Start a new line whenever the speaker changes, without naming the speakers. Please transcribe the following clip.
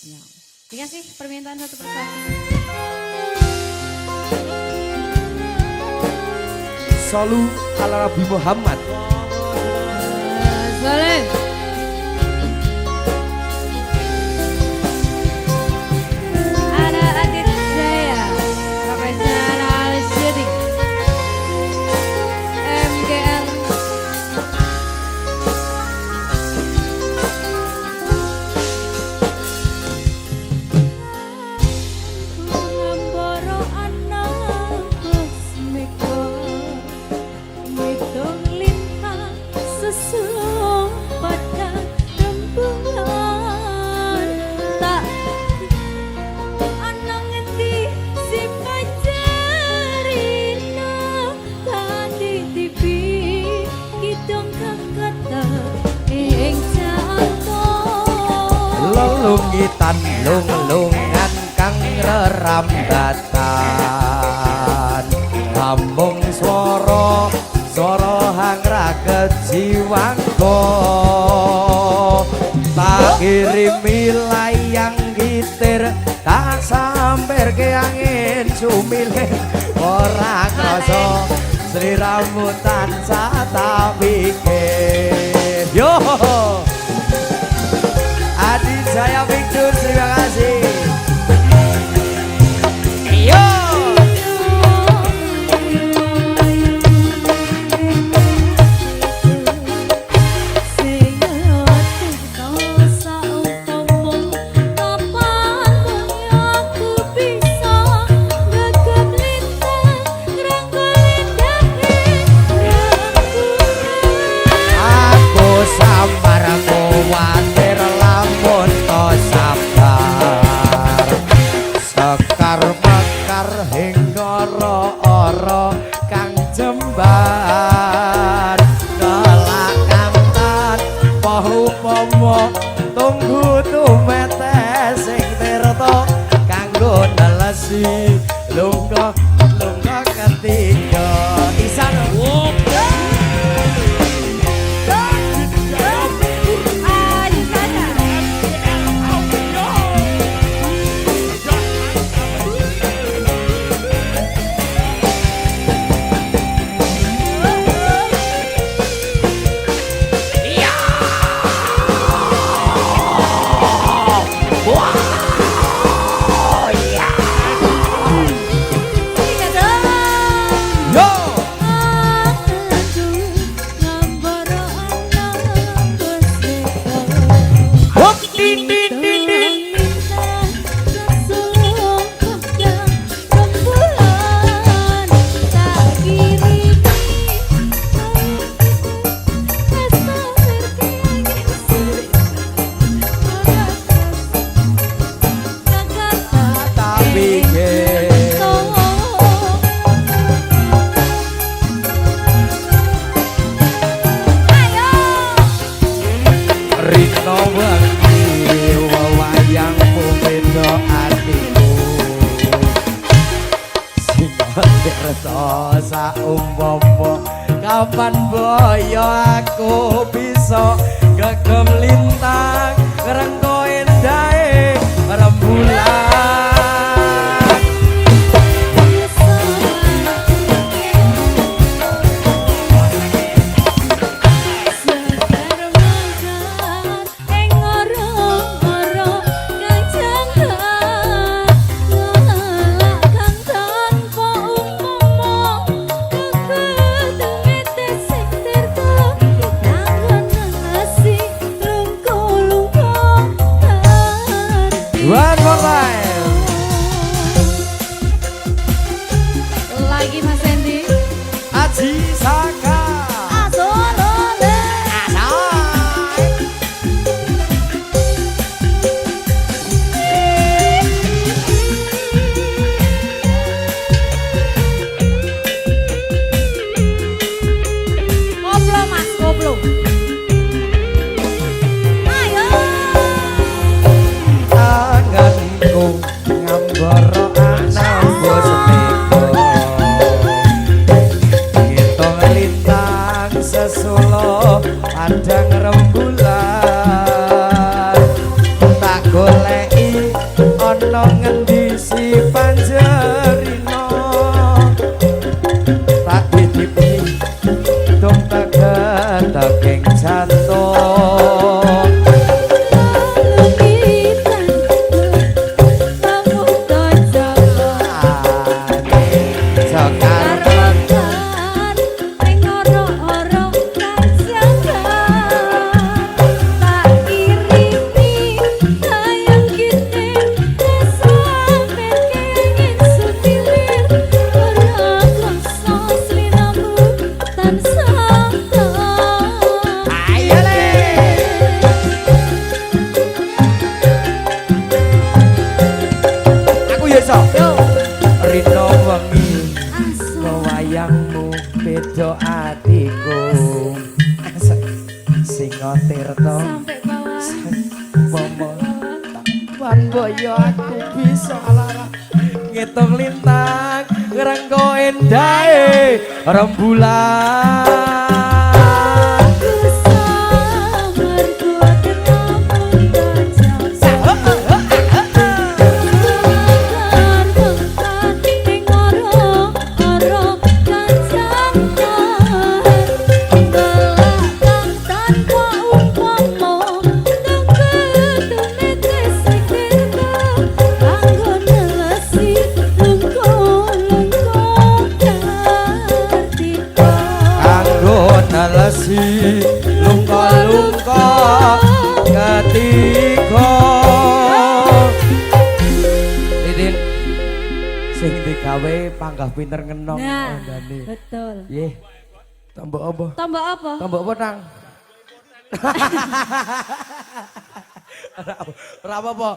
Ya. Dikasih permintaan satu persatu.
Solu ala Nabi Muhammad.
Salam. Ada Adit Jaya, Profesor Al-Syedi, MGL. Ngamboro anak kosmiko, ngitung lintang sesuai pada rembulan. Tak ana ngendi si pacarina, tak titipi kidong kakata ing jantung.
Lelungitan lung-lungan kang rerambatan, lambung swara hangraget jiwaku, tak kirimi layang gitir, tak samperke angin sumile, ora krasa sliramu tansah tak pikir. Yo Adi Jaya Victor, terima kasih. Yo aku sabar kuwatir lamun to sabar, sekar mekar hingga ora kang jembar, kelak kantan paupomo tunggu tumete sing tirta kanggo nelesi lungguh ketiga isan. Rino wengi wewayangmu beda atiku, sing rasa saumpama kapan boyo aku bisa gegem lintang ngrengko endahe rembulan. One more time.
Lagi Mas Hendy.
Aji Saka.
Asolole. Koplo Mas, koplo.
Tanganku ana ngendi si Panjerino tak titipi dong tegek jantung Rino wengi wayangmu beda atiku Singa Tirta
sampai bawah
Momo Wan boyo aku bisa lara ngitung lintang ngrengko endahe rembulan nalasi lungka-lungka ketiga Idin sing digawe panggah pinter ngenong
nah
Dani.
betul
Nggih tombok apa
tombok apa
Tang ora apa